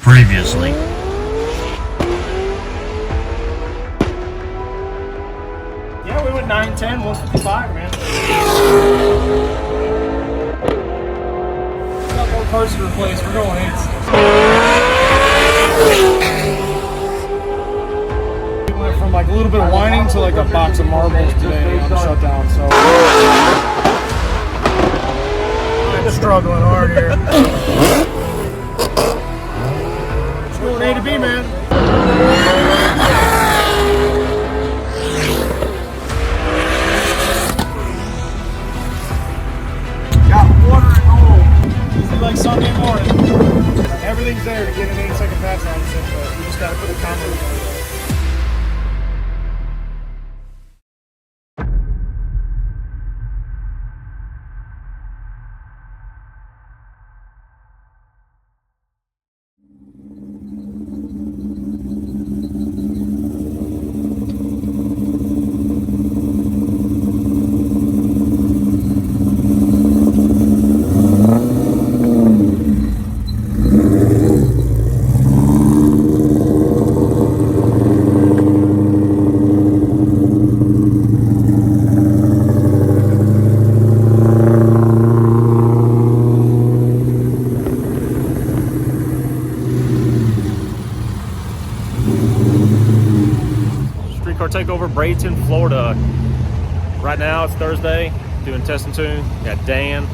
previously. Yeah, we went 910, 155, man. Got more parts to replace. We're going 8s. We went from like a little bit of whining to like a box of marbles today on the shutdown, so. I'm struggling hard here. Just going A to B, man. Got water at home. It's like Sunday morning. Everything's there to get an 8-second pass on this, but we just got to put a comment on it. Streetcar Takeover, Bradenton, Florida. Right now it's Thursday, doing test and tune. Got Dan.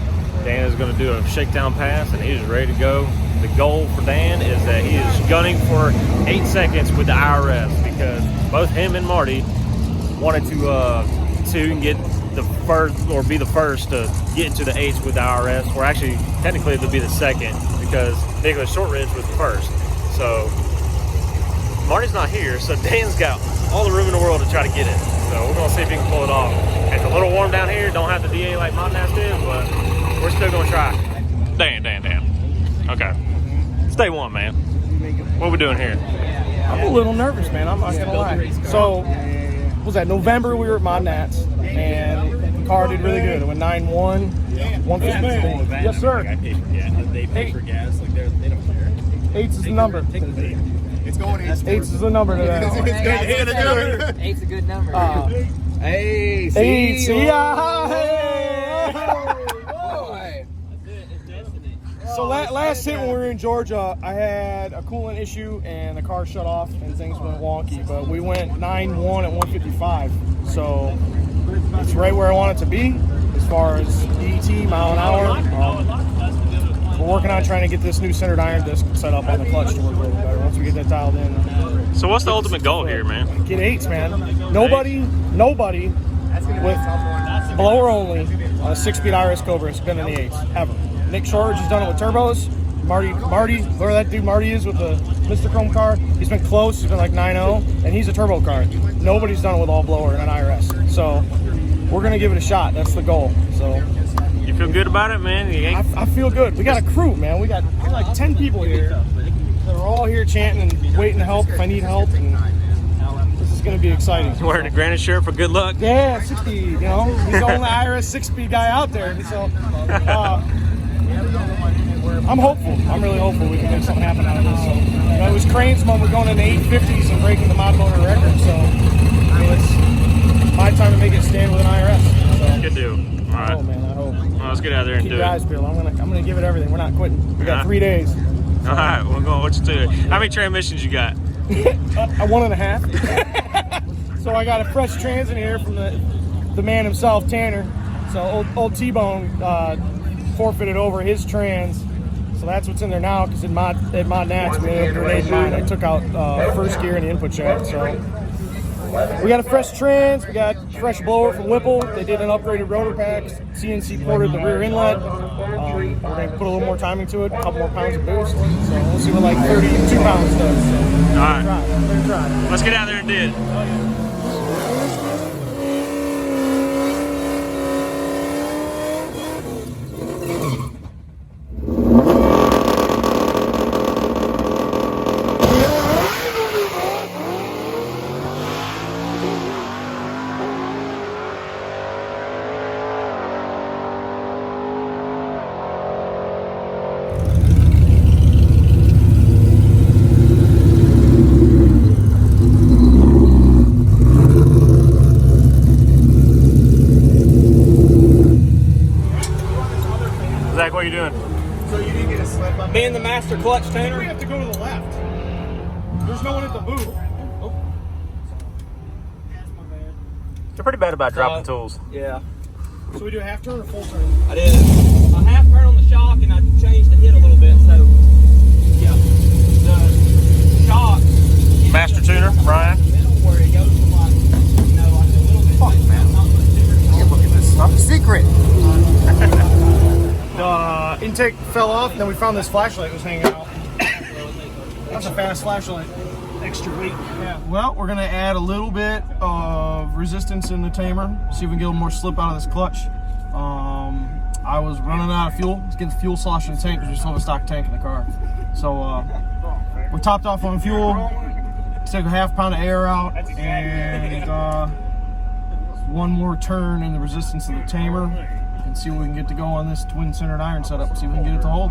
Dan is going to do a shakedown pass and he's ready to go. The goal for Dan is that he is gunning for 8 seconds with the IRS because both him and Marty wanted to get the first or be the first to get into the 8s with the IRS, or actually technically it'll be the second because Nicholas Shortridge was the first. So Marty's not here, so Dan's got all the room in the world to try to get it. So we're gonna see if he can pull it off. It's a little warm down here, don't have the DA like my nest is, but we're still gonna try. Dan. Okay. Stay warm, man. What are we doing here? I'm a little nervous, man. I'm not gonna lie. So, what was that? November we were at Nats, and the car did really good. It went 9-1, 150. Yes, sir. They pay for gas, like they don't care. 8's is the number. It's going 8. 8's is the number to that. Eight's a good number. Hey, 8, see ya. So last hit when we were in Georgia, I had a coolant issue and the car shut off and things went wonky. But we went 9-1 at 155, so it's right where I want it to be as far as ET mile an hour. We're working on trying to get this new centered iron disc set up on the clutch to work a little better once we get that dialed in. So what's the ultimate goal here, man? Get 8s, man. Nobody with blower only on a 6-speed IRS Cobra has been in the 8s ever. Nick Shortridge has done it with turbos. Marty, whoever that dude Marty is with the Mr. Chrome car, he's been close. He's been like 9.0, and he's a turbo car. Nobody's done it with all blower and an IRS. So we're gonna give it a shot. That's the goal. So. You feel good about it, man? I feel good. We got a crew, man. We got like 10 people here. They're all here chanting and waiting to help if I need help. And this is going to be exciting. You wearing a granite shirt for good luck? Yeah, 6-speed, you know. He's the only IRS 6-speed guy out there. So I'm hopeful. I'm really hopeful we can make something happen out of this. So, it was Crane's when we're going into 850s and breaking the mod motor record. So it's my time to make it stand with an IRS. So, Good deal. All right. I hope, man. I hope. Well, let's get out there and Keep do your it. eyes peeled. I'm gonna give it everything. We're not quitting. We got 3 days. All right, we're going. What you do? How many transmissions you got? A 1.5. So I got a fresh trans in here from the man himself, Tanner. So old T-Bone forfeited over his trans. So that's what's in there now. Because at mod Nats, we had a grenade mine. I took out first gear and the input shaft. So we got a fresh trans. We got fresh blower from Whipple. They did an upgraded rotor pack. CNC ported the rear inlet. We're going to put a little more timing to it, a couple more pounds of boost. So we'll see what like 32 pounds does. So, All right. try. Let's get out there and do it. Zach, what are you doing? So you didn't get a slip up? Being the master clutch tuner. We have to go to the left. There's no one at the booth. They're pretty bad about dropping tools. Yeah. So we do a half turn or full turn? I did a half turn on the shock and I changed the hit a little bit. So, yeah. The shock. Master tuner, Brian. Where it goes from like, you know, like a little bit. Fuck, man. Look at this stuff. Secret. The intake fell off, and then we found this flashlight was hanging out. That's a fast flashlight. Extra weight. Yeah. Well, we're gonna add a little bit of resistance in the tamer. See if we can get a little more slip out of this clutch. I was running out of fuel. Let's get the fuel slosh in the tank because we still have a stock tank in the car. So we're topped off on fuel. Took a half pound of air out, and one more turn in the resistance of the tamer. And see what we can get to go on this twin centered iron setup. See if we can get it to hold.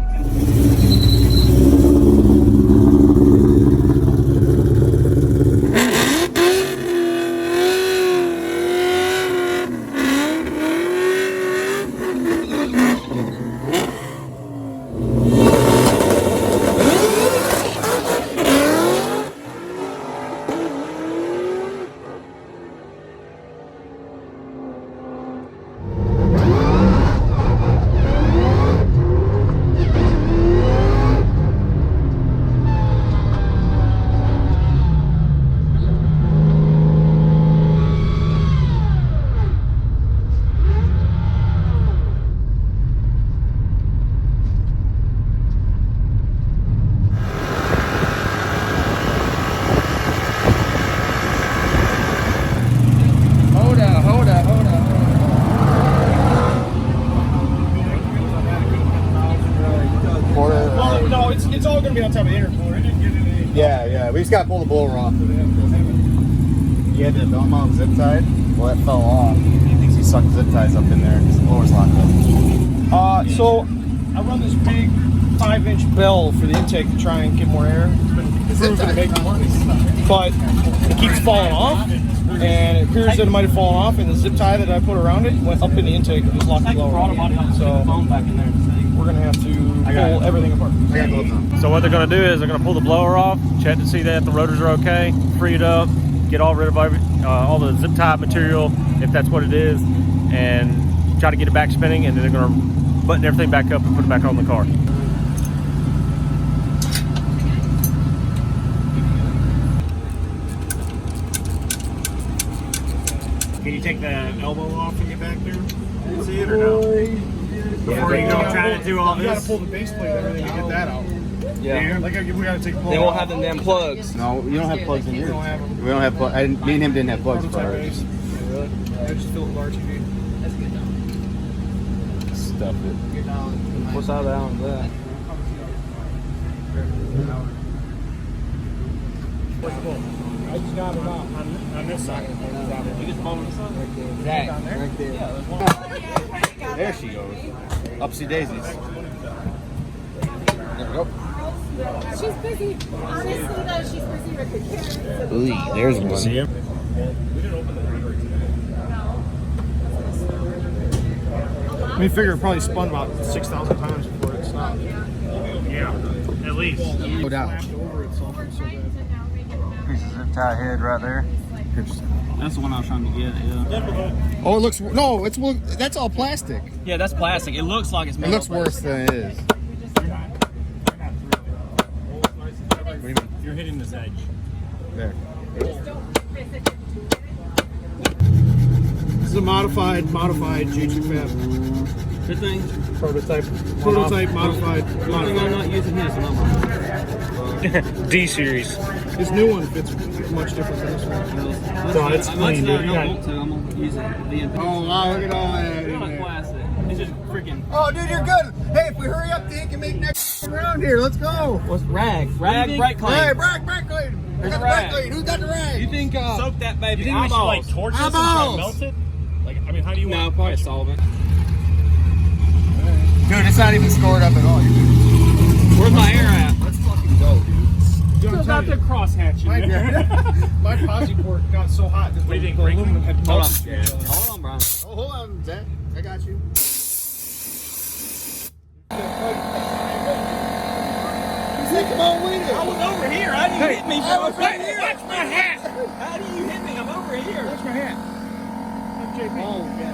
It's all going to be on top of the intercooler. It didn't get any. Yeah. We just got to pull the blower off. You had the belt mount zip tied? Well, that fell off. He thinks he sucked zip ties up in there because the blower's locked up. So I run this big 5-inch bell for the intake to try and get more air. It's been proven to make money, but it keeps falling off, and it appears that it might have fallen off, and the zip tie that I put around it went up in the intake and just locked the blower up. So we're going to have to pull everything apart. I got gloves on. So what they're going to do is they're going to pull the blower off, check to see that the rotors are okay, free it up, get all rid of all the zip tie material, if that's what it is, and try to get it back spinning, and then they're going to button everything back up and put it back on the car. Can you take the elbow off and get back there? See it or no? Before you go trying to do all You got to this? pull the base plate and everything to get that out. Yeah. Like we got to take. Then we'll have them damn plugs. No, you don't have plugs in We here. don't have them. We don't have plugs. Me and him didn't have plugs for Prototype ours. base. Really? I just fill it with RTV. Stuff it. What side of the island is that? I just got it off on this side. You just pull this on? Right there. There she goes. Upsy daisies. There we go. She's busy. Honestly, though, she's busy with the kids. Ooh, there's one. See him? I mean, figure it probably spun about 6,000 times before it stopped. Yeah, at least. No doubt. Over itself so bad. Piece of zip tie head right there. That's the one I was trying to get, yeah. Oh, it looks. No, that's all plastic. Yeah, that's plastic. It looks like it's It metal. looks worse than it is. What do you mean? You're hitting this edge. There. This is a modified J2 Fab. Good thing. Prototype modified. I'm not using his. D series. This new one fits much different than this one. No, it's clean, dude. I don't want to. I'm going to use it. Oh, wow, look at all that. It's not plastic. It's just freaking. Oh, dude, you're good. Hey, if we hurry up, then you can make next around here. Let's go. What's rag? Rag brake clean. Hey, brake clean. I got the brake clean. Who's got the rag? You think, soak that baby. You think we should like torch this and try to Eyeballs. melt it? Like, I mean, how do you No, want? probably a solvent. Dude, it's not even scored up at all. You're good. Where's my air at? Let's fucking go, dude. It's out there cross-hatching. My posi port got so hot that What do you think, the Ring? aluminum had Hold on. melted. Hold on, Brian. Oh, hold on, Zach. I got you. say, come on with it. I was over here. How do you hit me? I was right here. Watch my hat. How do you hit me? I'm over here. Watch my hat. JP. Oh, yeah.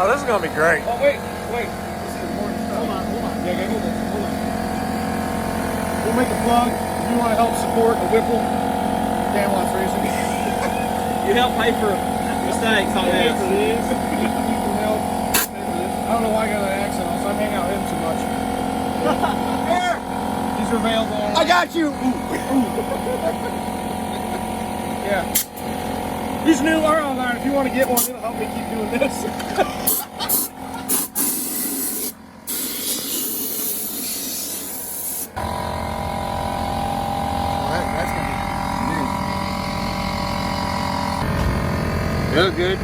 Oh, this is gonna be great. Oh, wait. This is important stuff. Hold on. Yeah, give me this. Hold on. We'll make a plug. If you want to help support the Whipple, Dan Watts Racing. You help pay for mistakes on this. You can help. I don't know why I got that accent on, so I hang out with him too much. These are available. I got you. Yeah. These new are online. If you want to get one, it'll help me keep doing this. That's gonna be. They look good.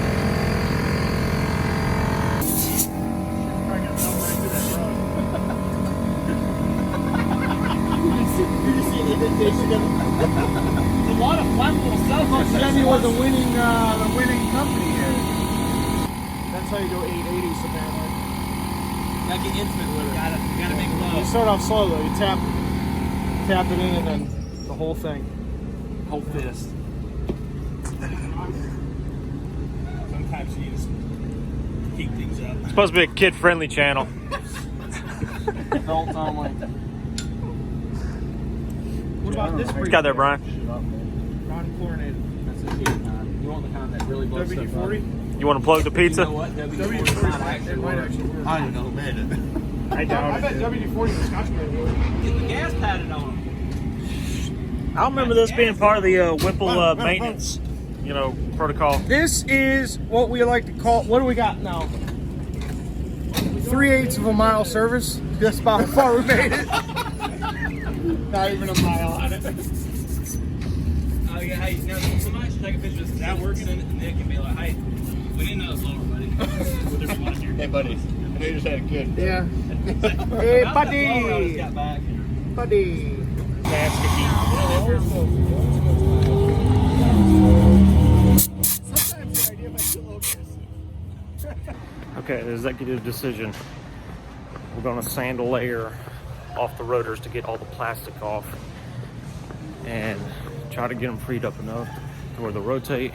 A lot of flammable stuff on Chevy was the winning company here. That's how you go 880s apparently. Gotta get intimate with it. Gotta make You love. start off slow though. You tap it in and then the whole thing. Whole fist. Sometimes you just heat things up. It's supposed to be a kid-friendly channel. Adult only. What about this? What you got there, Brian? Non-chlorinated. That's the heat time. You want the kind that really blows stuff up. WD-40? You want to plug the You pizza? know what? WD-40 might actually it might work. actually work. I don't know who made it. I doubt I bet WD-40 is Scotch Guard. Get the gas padded on them. I remember this being part of the Whipple maintenance, protocol. This is what we like to call. What do we got now? 3/8 of a mile service. That's about how far we made it. Not even a mile on it. Oh yeah, hey, now somebody should take a picture of this. That working and Nick and be like, hey, we didn't know it was lower, buddy. Hey, buddy. I know you just had a good. Yeah. Hey, Just buddy. got back. Buddy. Sometimes the idea makes it look Okay, the executive decision. We're going to sand a layer off the rotors to get all the plastic off and try to get them freed up enough to where they'll rotate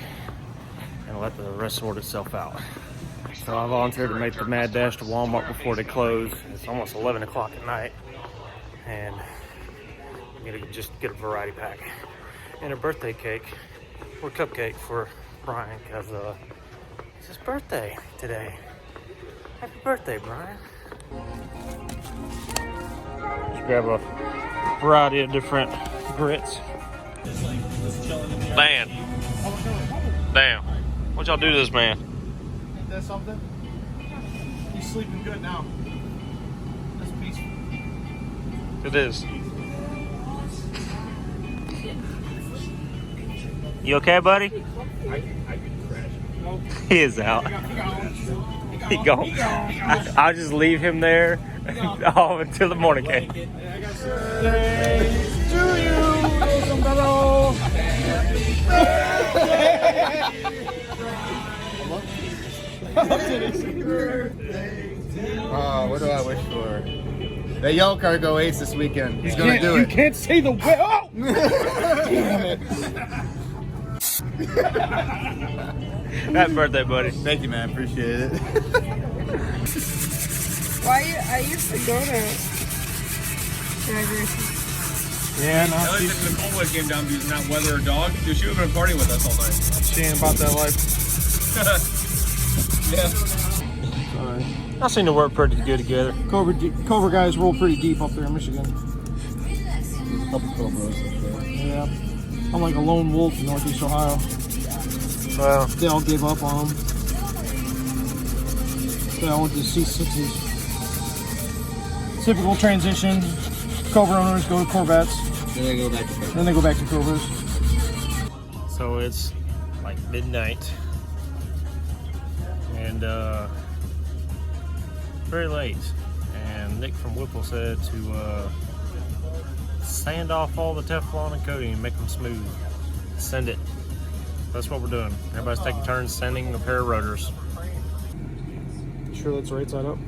and let the rest sort itself out. So I volunteered to make the mad dash to Walmart before they close. It's almost 11 o'clock at night and I'm going to just get a variety pack and a birthday cake or cupcake for Brian because it's his birthday today. Happy birthday, Brian. Just grab a variety of different grits. Dan. What y'all do to this man? Ain't that something? He's sleeping good now. That's peaceful. It is. You okay, buddy? He is out. He gone. I'll just leave him there until the morning came. Birthday to you, sombrero. Oh, what do I wish for? That yellow car go ace this weekend. He's gonna do You it. can't say the way. Oh! Damn it. Happy birthday, buddy. Thank you, man. Appreciate it. I used to go to drag racing. Yeah, no, At least if Nicole would came down because not weather or dog, dude, she would have been partying with us all night. she ain't about that life. Yeah. I seem to work pretty good together. Cobra guys roll pretty deep up there in Michigan. Couple Cobras up there. Yeah. I'm like a lone wolf in Northeast Ohio. Well, They all gave up on them. They all went to C6s. Typical transition. Cobra owners go to Corvettes. Then they go back to Cobra. Then they go back to Cobras. so it's like midnight. And very late. And Nick from Whipple said to sand off all the Teflon and coating and make them smooth. Send it. That's what we're doing. Everybody's taking turns sending a pair of rotors. Sure, that's right side up.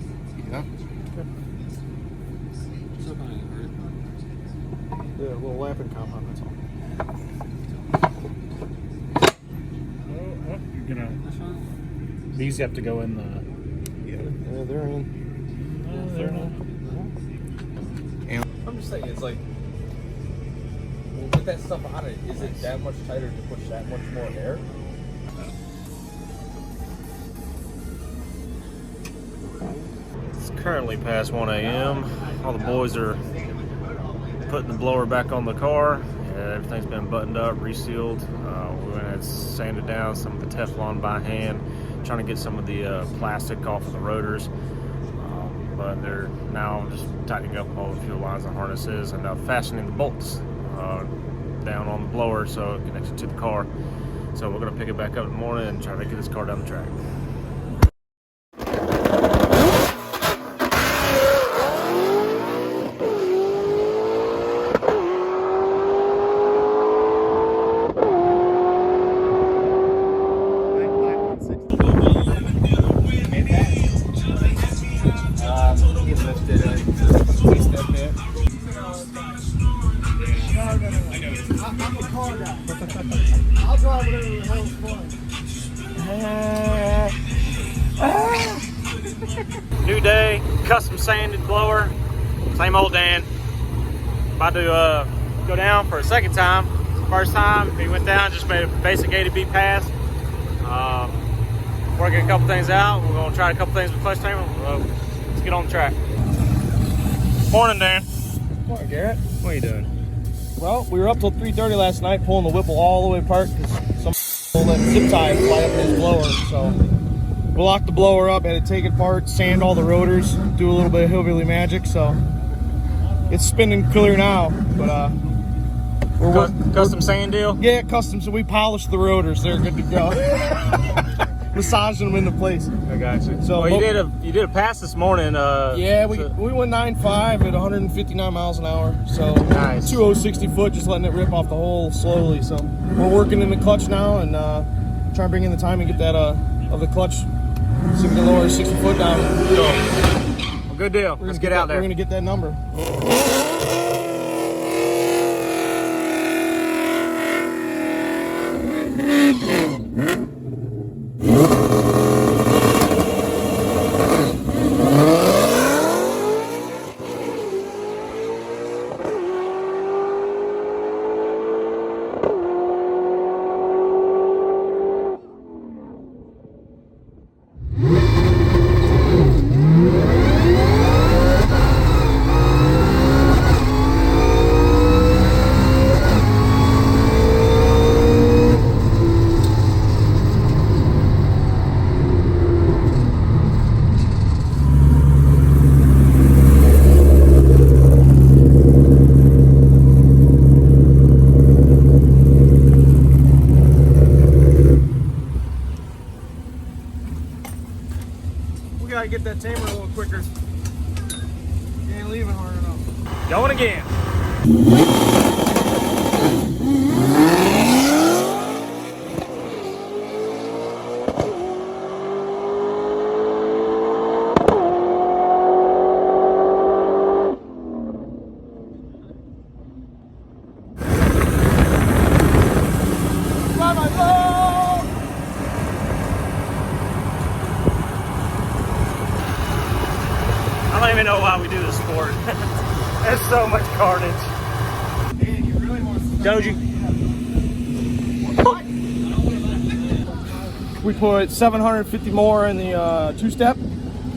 Yeah. Yeah, a little lapping compound, that's all. You're gonna. These have to go in the. Yeah, they're in. They're not. I'm just saying, it's like, well, with that stuff on it, is it that much tighter to push that much more air? It's currently past 1 a.m. All the boys are putting the blower back on the car. Everything's been buttoned up, resealed. We went and sanded down some of the Teflon by hand, trying to get some of the plastic off of the rotors. But they're now just tightening up all the fuel lines and harnesses and fastening the bolts down on the blower so it connects it to the car. So we're going to pick it back up in the morning and try to get this car down the track. I'm a car guy. I'll drive whatever the hell's fun. New day, custom sanded blower, same old Dan. About to go down for a second time. First time he went down, just made a basic A to B pass. Working a couple things out. We're gonna try a couple things with clutch timer. Let's get on the track. Morning, Dan. Morning, Garrett. What are you doing? Well, we were up till 3:30 last night pulling the Whipple all the way apart because some let zip tie fly up in his blower. So we locked the blower up, had to take it apart, sand all the rotors, do a little bit of hillbilly magic. So it's spinning clear now, but we're Custom sand deal? yeah, custom. So we polished the rotors; they're good to go. Massaging them into place. I got you. So well, you did a pass this morning. Yeah, we went 9.5 at 159 miles an hour. So Nice. 60 foot, just letting it rip off the hole slowly. So we're working in the clutch now and trying to bring in the time and get that of the clutch, so we can lower 60 foot down. Well, good deal. Let's get out there. We're gonna get that number. We gotta get that tamer a little quicker. You ain't leaving hard enough. Going again. I don't even know why we do this sport. There's so much carnage. Doji. We put 750 more in the two-step.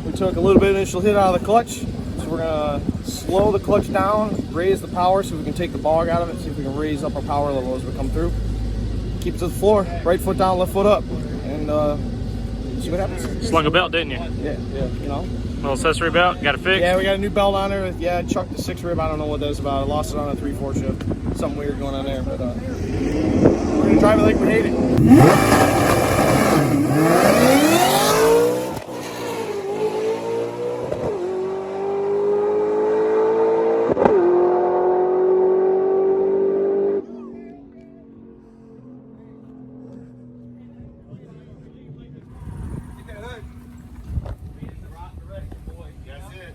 We took a little bit of initial hit out of the clutch. So we're gonna slow the clutch down, raise the power so we can take the bog out of it, see if we can raise up our power level as we come through. Keep it to the floor, right foot down, left foot up, and see what happens. Slung a belt, didn't you? Yeah, you know. Little accessory belt, got it fixed? Yeah, we got a new belt on there. Yeah, chucked the 6 rib. I don't know what that's about. I lost it on a 3/4 shift. Something weird going on there, but we're gonna drive it like we hate it. That's it.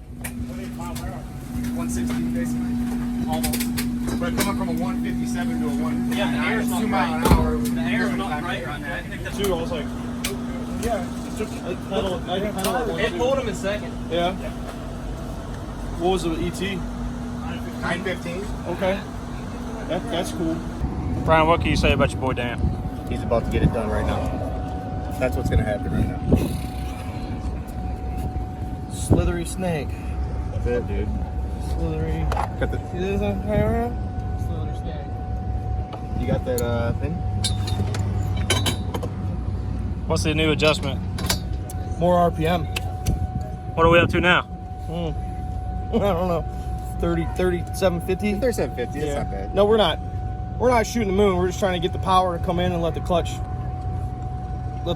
160 basically. Almost. But coming from a 157 to a 159, Yeah, the air's not 2 mile an right. hour. The air's not right right now. I think that's Too, I was like, yeah. it pulled him in second. Yeah. What was the ET? 915. Okay. That's cool. Brian, what can you say about your boy Dan? He's about to get it done right now. That's what's gonna happen right now. Slithery snake. That's it, dude. Slithery. Got the, See this on camera? Slither snake. you got that thing? What's the new adjustment? More RPM. What are we up to now? I don't know. 3750. 3750. It's not bad. No, we're not. We're not shooting the moon. We're just trying to get the power to come in and let the clutch We're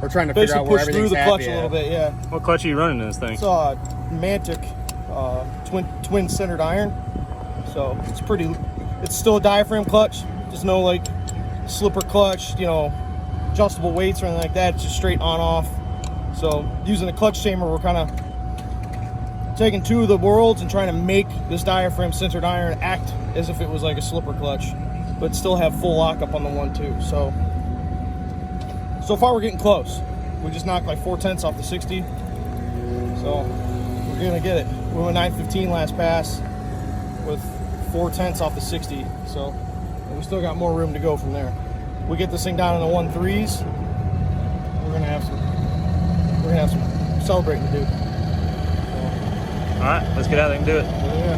trying to figure basically out where push through everything's the clutch happy a little at. bit. Yeah. What clutch are you running in this thing? It's a Mantic twin centered iron. So it's pretty. It's still a diaphragm clutch. There's no like slipper clutch, adjustable weights or anything like that. It's just straight on off. So using the clutch chamber, we're kind of taking two of the worlds and trying to make this diaphragm centered iron act as if it was like a slipper clutch, but still have full lockup on the 1.2. So far we're getting close. We just knocked like 4/10 off the 60. So we're gonna get it. We went 915 last pass with 4/10 off the 60. So we still got more room to go from there. We get this thing down in the 1.3s. We're gonna have some celebrating to do. All right, let's get out there and do it. Yeah.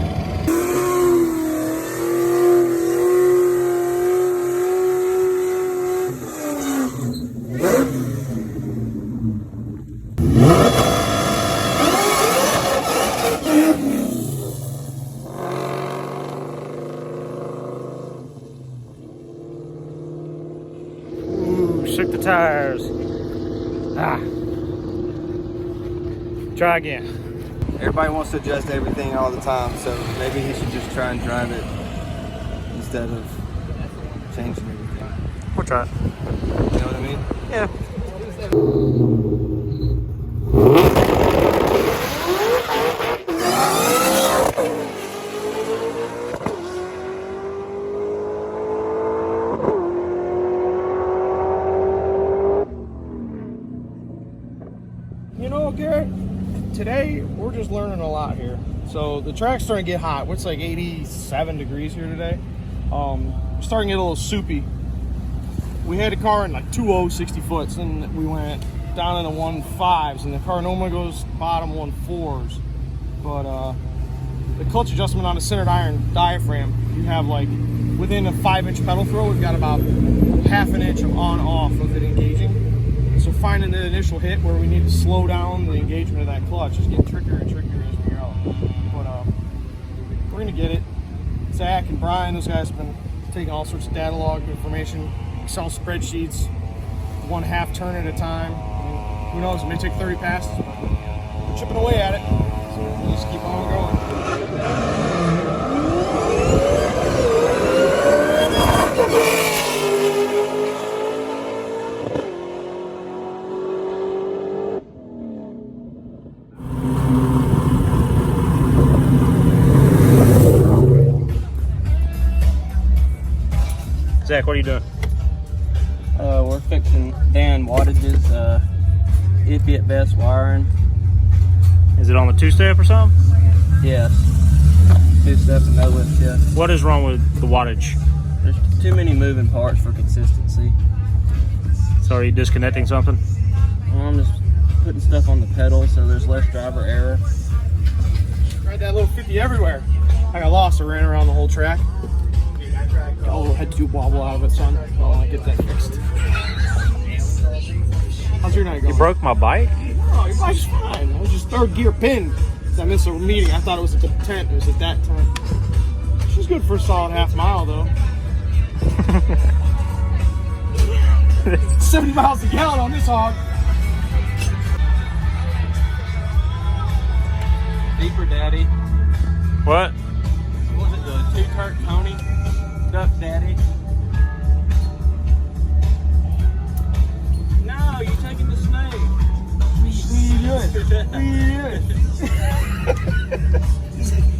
Ooh, shook the tires. Try again. Everybody wants to adjust everything all the time, so maybe he should just try and drive it instead of changing everything. We'll try it. You know what I mean? Yeah. Garrett, today we're just learning a lot here. So the track's starting to get hot. It's like 87 degrees here today. We're starting to get a little soupy. We had a car in like 2.0 60 foots, and we went down into 1.5s, and the car normally goes bottom 1.4s. But the clutch adjustment on the centered iron diaphragm, you have like within a 5-inch pedal throw, we've got about half an inch of on-off of it engaging. So finding the initial hit where we need to slow down the engagement of that clutch is getting trickier and trickier as we go. But we're gonna get it. Zach and Brian, those guys have been taking all sorts of data log information, Excel spreadsheets, 1/2 turn at a time. I mean, who knows? It may take 30 passes, but we're chipping away at it. So we'll just keep on going. Zach, what are you doing? We're fixing Dan wattages, iffy at best wiring. Is it on the 2-step or something? Yes. 2-step and no lift shift. What is wrong with the wattage? There's too many moving parts for consistency. So are you disconnecting something? I'm just putting stuff on the pedal so there's less driver error. Ride that little 50 everywhere. I got lost. I ran around the whole track. Got a little head tube wobble out of it, son. I'll get that fixed. How's your night going? You broke my bike? Oh, your bike's fine. I was just third gear pinned. I missed a meeting. I thought it was at the tent. It was at that tent. She's good for a solid half mile, though. 70 miles a gallon on this hog. Deeper Daddy. What? What was it, the two-tart Tony? Duck Daddy. No, you're taking the snake. What are you doing?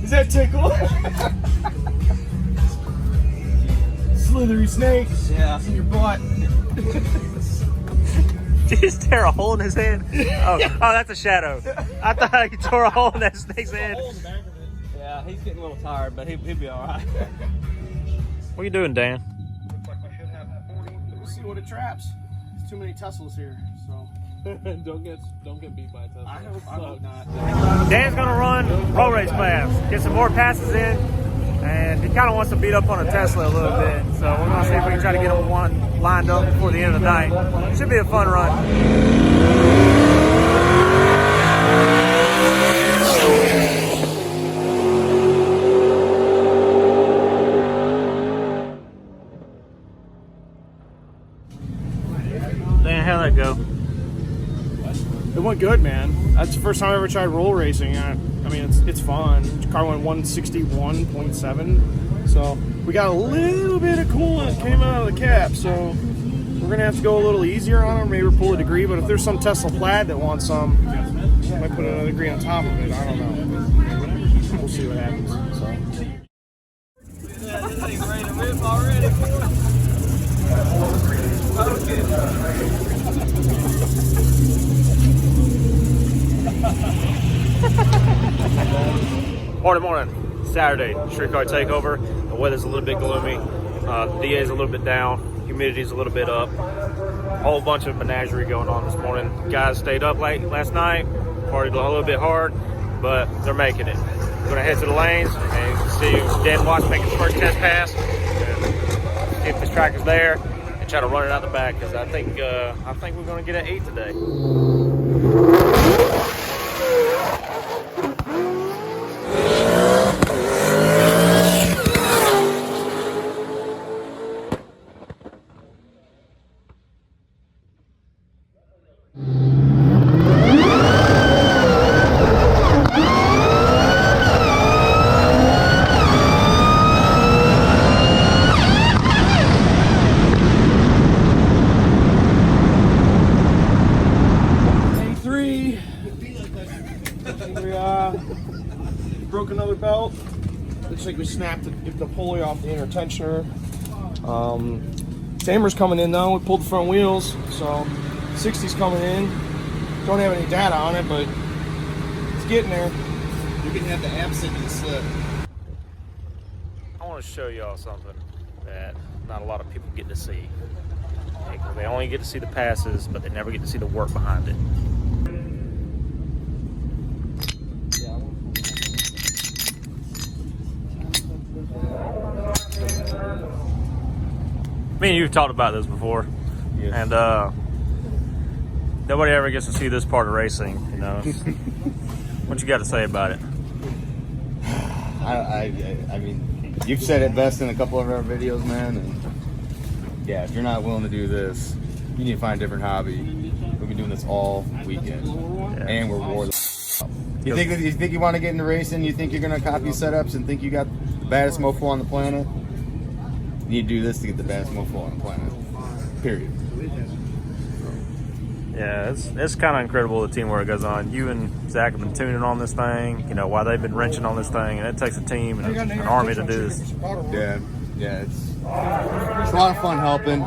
Is that tickle? slithery snakes in your butt. Did he just tear a hole in his head? Oh, that's a shadow. I thought he tore a hole in that snake's head. Yeah, he's getting a little tired, but he'll be all right. What are you doing, Dan? Looks like I should have 40. We'll see what it traps. There's too many Teslas here, so. don't get beat by a Tesla. I hope not. Dan's gonna run road race class, get some more passes in, and he kind of wants to beat up on a Tesla a little bit. So we're gonna see if we can try to get him one lined up before the end of the night. Should be a fun run. Dan, how'd that go? It went good, man. That's the first time I ever tried roll racing. I mean, it's fun. The car went 161.7, so we got a little bit of coolant came out of the cap, so we're gonna have to go a little easier on them, maybe pull a degree. But if there's some Tesla Plaid that wants some, I might put another degree on top of it. I don't know. We'll see what happens. So. Yeah, this thing's ready to rip already. Morning. Saturday, Streetcar Takeover. The weather's a little bit gloomy. DA is a little bit down. Humidity's a little bit up. Whole bunch of menagerie going on this morning. Guys stayed up late last night, partied a little bit hard, but they're making it. We're gonna head to the lanes and you can see Dan Watts making his first test pass. And see if this track is there and try to run it out the back, because I think we're gonna get an 8 today. Broke another belt. Looks like we snapped the pulley off the inner tensioner. Tamer's coming in though. We pulled the front wheels, so 60's coming in. Don't have any data on it, but it's getting there. You can have the absent and the slip. I want to show y'all something that not a lot of people get to see. Because they only get to see the passes, but they never get to see the work behind it. Me and you've talked about this before, Yes. and nobody ever gets to see this part of racing, you know. What you got to say about it? I mean, you've said it best in a couple of our videos, man. And yeah, if you're not willing to do this, you need to find a different hobby. We've been doing this all weekend, and we're wore the You think you want to get into racing? You think you're gonna copy setups and think you got the baddest mofo on the planet? You need to do this to get the baddest mofo on the planet. Period. Yeah, it's kind of incredible the teamwork goes on. You and Zach have been tuning on this thing, you know, while they've been wrenching on this thing, and it takes a team and an army to do this. Yeah, it's a lot of fun helping.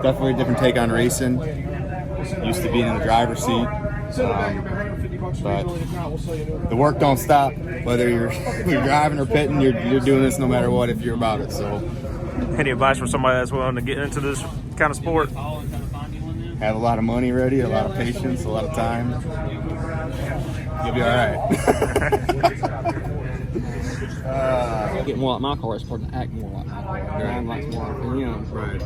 Definitely a different take on racing. Used to being in the driver's seat. But the work don't stop. Whether you're driving or pitting, you're doing this no matter what if you're about it. So, Any advice for somebody that's willing to get into this kind of sport? have a lot of money ready, a lot of patience, a lot of time. You'll be all right. Get more like my car, it's starting to act more like my car. Mine likes more, you know. Right.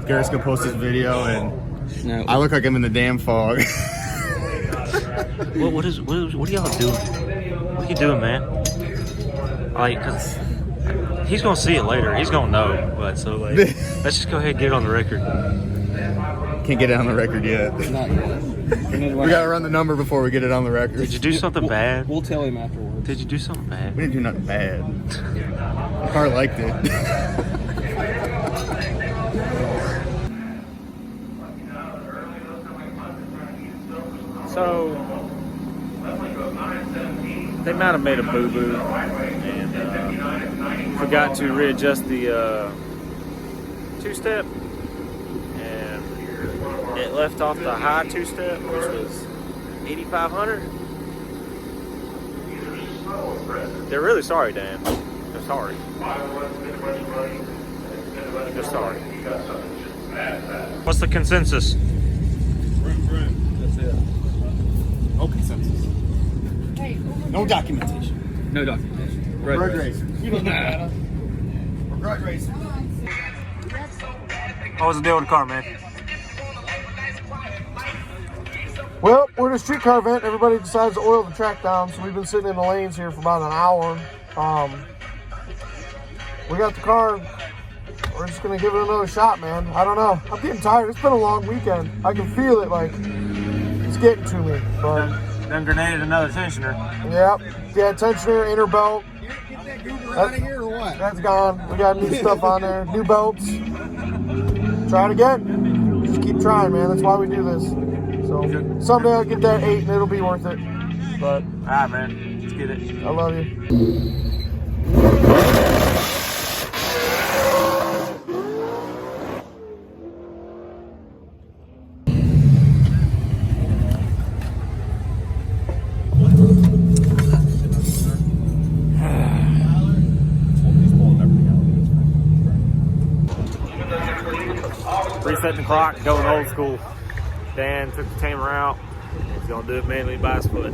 Garrett's gonna post this video, and No. I look like I'm in the damn fog. What are y'all doing? What are you doing, man? Like, cause he's gonna see it later. He's gonna know. But so like, let's just go ahead and get it on the record. Can't get it on the record yet. Not yet. We gotta run the number before we get it on the record. Did you do something bad? We'll tell him afterwards. Did you do something bad? We didn't do nothing bad. The car liked it. So they might have made a boo-boo, and forgot to readjust the two-step, and it left off the high two-step, which was 8,500. They're really sorry, Dan. They're sorry. They're sorry. What's the consensus? That's it. No consensus. No documentation. No documentation. Road racer. You don't know that. We're road racers. What was the deal with the car, man? Well, we're at a streetcar event. Everybody decides to oil the track down, so we've been sitting in the lanes here for about an hour. We got the car. We're just gonna give it another shot, man. I don't know. I'm getting tired. It's been a long weekend. I can feel it, like it's getting to me. But Done grenaded another tensioner. yeah, tensioner, inner belt. Get that goober out of here or what? That's gone. We got new stuff on there, new belts. Try it again. Just keep trying, man. That's why we do this. So someday I'll get that 8 and it'll be worth it. But All right, man. Let's get it. I love you. Resetting the clock, going old school. Dan took the tamer out. He's gonna do it manually by his foot.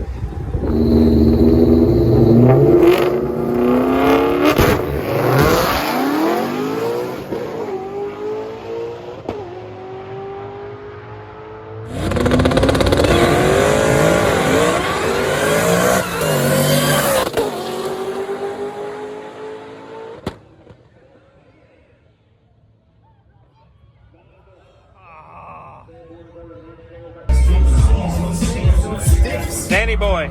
Danny boy,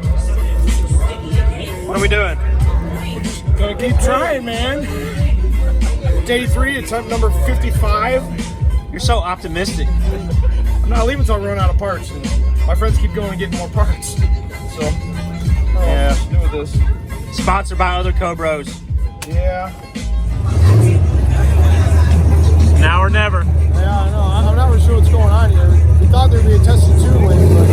what are we doing? Gonna keep trying, man. Day 3, attempt number 55. You're so optimistic. I'm not leaving until I run out of parts. And my friends keep going and getting more parts. So, Yeah. what to do with this? Sponsored by other Cobros. Yeah. Now or never. Yeah, I know. I'm not really sure what's going on here. We thought there'd be a test of 2 lane, but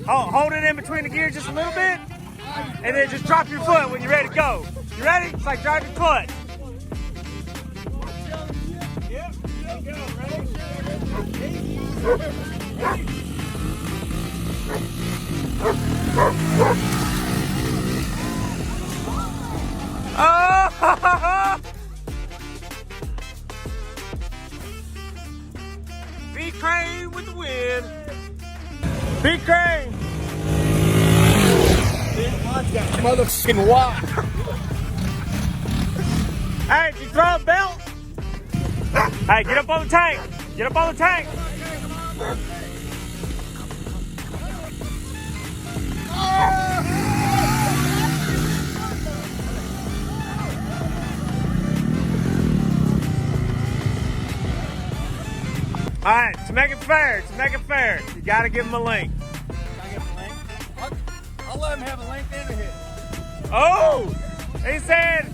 Hold it in between the gears just a little bit, and then just drop your foot when you're ready to go. You ready? It's like driving your foot. Yep, there you go. Oh! Big crane with the wind. Big crane. motherfucking why. Hey, did you throw a belt? Hey, get up on the tank. Get up on the tank. All right, to make it fair, you gotta give him a link. I'll let him have a length and a hit. Oh, he said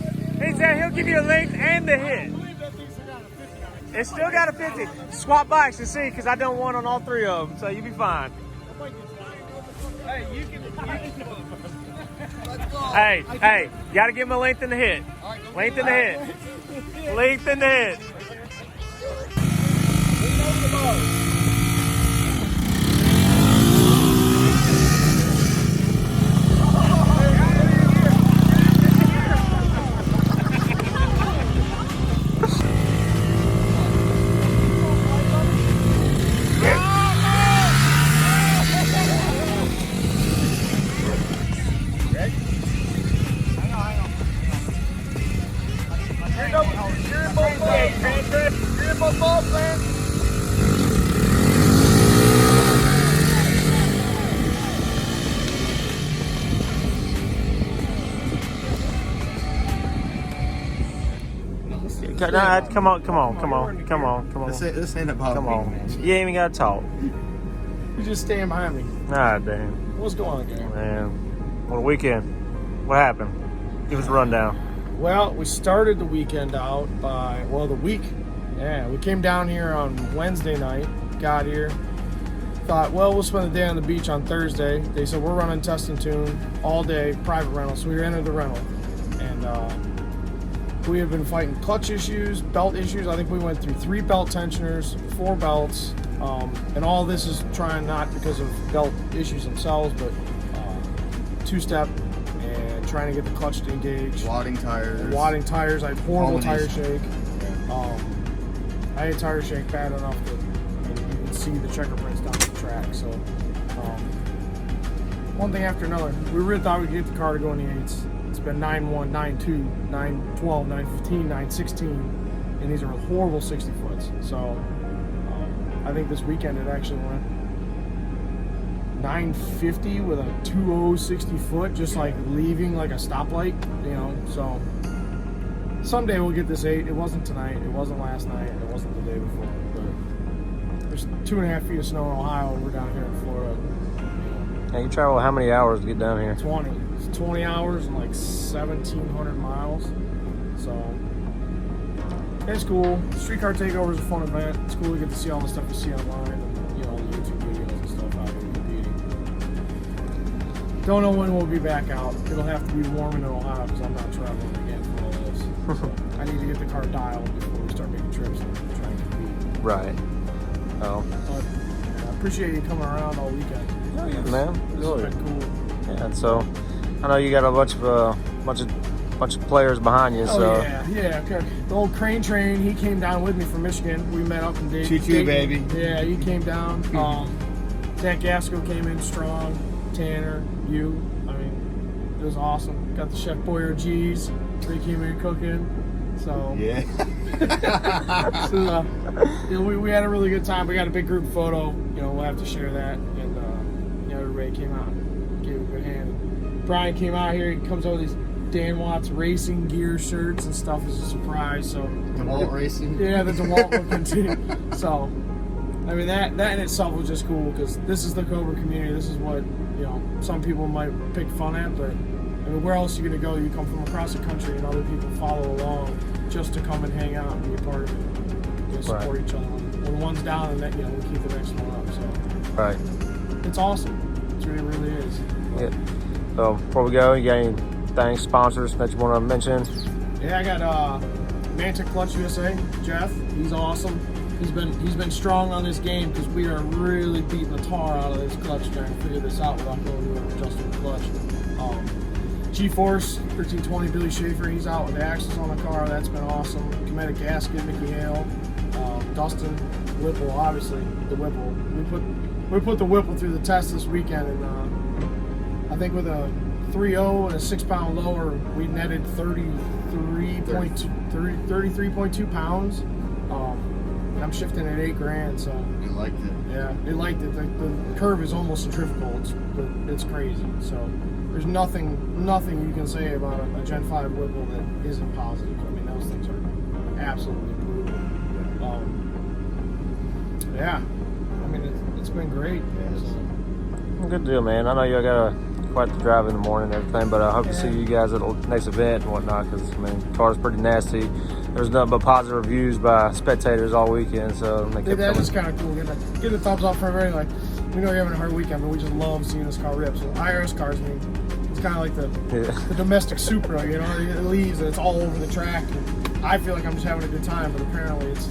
he'll give you a length and the hit. It's still got a 50. Swap bikes and see, because I done one on all 3 of them, so you'll be fine. Hey, you can. Hey, you gotta give him a length and the hit. Length and the hit. Length and the hit. Come on. This ain't about Come me, on. man. You ain't even got to talk. You just stand behind me. Nah, damn. What's going on, gang? Man. Well, weekend. What happened? Give us a rundown. Well, we started the weekend out by, we came down here on Wednesday night, got here, thought, well, we'll spend the day on the beach on Thursday. They said, we're running test and tune all day, private rental, so we entered the rental. And we have been fighting clutch issues, belt issues. I think we went through 3 belt tensioners, 4 belts, and all this is trying not because of belt issues themselves, but 2-step, and trying to get the clutch to engage. Wadding tires. I had horrible tire Culmination. shake. I had tire shake bad enough that you can see the checker prints down the track. So one thing after another. We really thought we'd get the car to go in the 8s. It's been 9.1, 9.2, 9.12, 9.15, 9.16, and these are horrible 60 foots. So I think this weekend it actually went 950 with a 2.0 60 foot, just like leaving like a stoplight, so someday we'll get this 8. It wasn't tonight, it wasn't last night, and it wasn't the day before, but there's 2.5 feet of snow in Ohio, and we're down here in Florida. Hey, you travel how many hours to get down here? 20. It's 20 hours and like 1,700 miles, so it's cool. Streetcar Takeover is a fun event. It's cool to get to see all the stuff you see online, and all the YouTube videos and stuff out here competing. Don't know when we'll be back out. It'll have to be warm in Ohio because I'm not traveling again for all this. So I need to get the car dialed before we start making trips and try and compete. Right. Oh. But I appreciate you coming around all weekend. Oh, yeah, man. This Really. has been cool. Yeah, so I know you got a bunch of players behind you. So Oh yeah. Okay. The old Crane Train, he came down with me from Michigan. We met up in Dayton. Choo-choo, baby. Yeah, he came down. Zach Gasco came in strong. Tanner, you. I mean, it was awesome. Got the Chef Boyer G's. He came in cooking. So Yeah. so, we had a really good time. We got a big group photo. We'll have to share that. And everybody came out and gave a good hand. Brian came out here. He comes out with these Dan Watts racing gear shirts and stuff as a surprise. So DeWalt Racing. yeah, the DeWalt looking too. So I mean that in itself was just cool because this is the Cobra community. This is what some people might pick fun at, but I mean, where else are you gonna go? You come from across the country and other people follow along just to come and hang out and be a part of it. Support each other. When one's down, and we keep the next one up. So right. it's awesome. It really is. Yeah. So before we go, you got any thanks, sponsors that you want to mention? Yeah, I got Mantic Clutch USA, Jeff. He's awesome. He's been strong on this game because we are really beating the tar out of this clutch trying to figure this out without going to an adjustable clutch. G-Force 1320 Billy Schaefer, he's out with the axles on the car. That's been awesome. Kinetic Gasket, Mickey Hale, Dustin, Whipple, obviously the Whipple. We put the Whipple through the test this weekend, and I think with a 3.0 and a 6-pound lower, we netted 33.2 pounds. And I'm shifting at $8,000, so You liked it. yeah, they liked it. The curve is almost centrifugal. It's crazy. So there's nothing you can say about a Gen 5 Whipple that isn't positive. I mean, those things are absolutely brutal. Yeah, I mean it's been great. So, Good deal, man. I know you got quite the drive in the morning and everything, but I hope to see you guys at the next event and whatnot. Because I mean, the car's pretty nasty. There's nothing but positive reviews by spectators all weekend, so they kept that's just kind of cool. Get a thumbs up from everybody. Like, we know you're having a hard weekend, but we just love seeing this car rip. So IRS cars, I mean, it's kind of like the domestic Supra. It leaves and it's all over the track. And I feel like I'm just having a good time, but apparently it's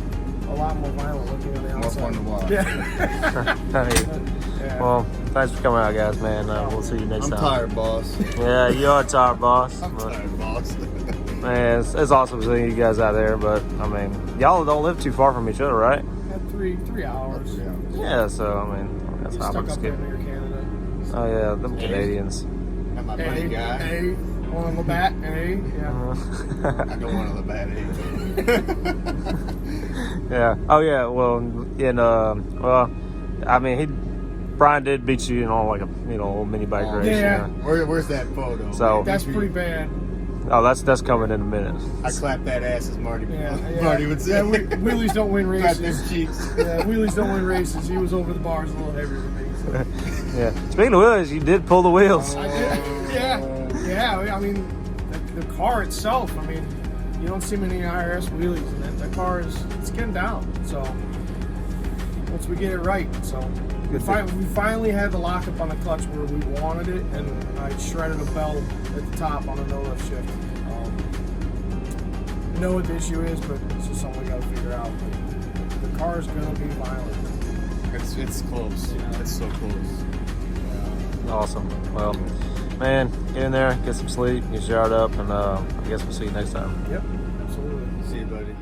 a lot more violent looking on the outside. More fun to watch. Yeah. Well, thanks for coming out, guys, man. We'll see you next I'm time. tired, boss. Yeah, you are tired, boss. I'm tired, boss. Man, it's awesome seeing you guys out there, but I mean, y'all don't live too far from each other, right? At 3 hours. Yeah, so I mean, that's how Stuck I'm up there skip. near Canada. Oh yeah, them Canadians. Am I funny guy? A, one on the bat, A, yeah. I don't want to the bad Yeah. Oh yeah. Well, I mean, Brian did beat you, like a little mini bike race. Yeah. Where's that photo? So That's pretty bad. Oh, that's coming in a minute. I clap that ass, as Marty, Yeah, Marty would say. Yeah, wheelies don't win Clap races. them cheeks. Yeah, wheelies don't win races. He was over the bars a little heavier than me. So. Yeah. Speaking of wheels, you did pull the wheels. I did. Yeah. I mean, the car itself. I mean, you don't see many IRS wheelies, and that car it's getting down. So once we get it right, so we finally had the lockup on the clutch where we wanted it, and I shredded a bell at the top on a no lift shift. I know what the issue is, but it's just something we got to figure out. But the car is going to be violent. It's close. Yeah. It's so close. Awesome. Well, man, get in there, get some sleep, get showered up, and I guess we'll see you next time. Yep, absolutely. See you, buddy.